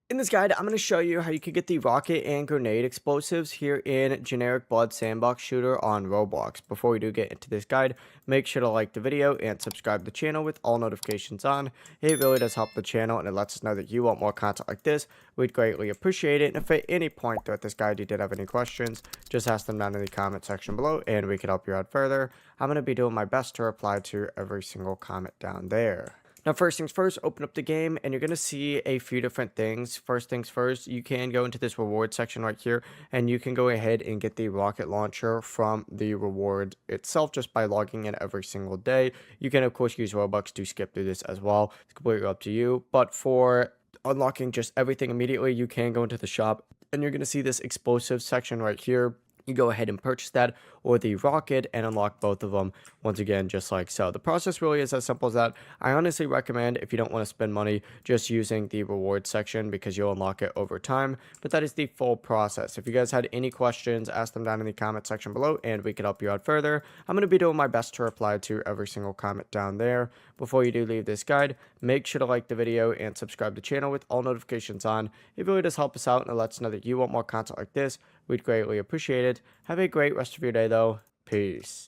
In this guide, I'm going to show you how you can get the rocket and grenade explosives here in generic blood sandbox shooter on Roblox. Before we do get into this guide, make sure to like the video and subscribe to the channel with all notifications on. It really does help the channel and it lets us know that you want more content like this. We'd greatly appreciate it. And if at any point throughout this guide you did have any questions, just ask them down in the comment section below and we can help you out further. I'm going to be doing my best to reply to every single comment down there. Now, first things first, open up the game and you're going to see a few different things. First things first, you can go into this reward section right here and you can go ahead and get the rocket launcher from the reward itself just by logging in every single day. You can, of course, use Robux to skip through this as well. It's completely up to you. But for unlocking just everything immediately, you can go into the shop and you're going to see this explosive section right here. You go ahead and purchase that or the rocket and unlock both of them once again, just like so. The process really is as simple as that. I honestly recommend, if you don't want to spend money, just using the reward section because you'll unlock it over time. But that is the full process. If you guys had any questions, ask them down in the comment section below and we can help you out further. I'm going to be doing my best to reply to every single comment down there. Before you do leave this guide, make sure to like the video and subscribe to the channel with all notifications on. It really does help us out and it lets us know that you want more content like this. We'd greatly appreciate it. Have a great rest of your day though. Peace.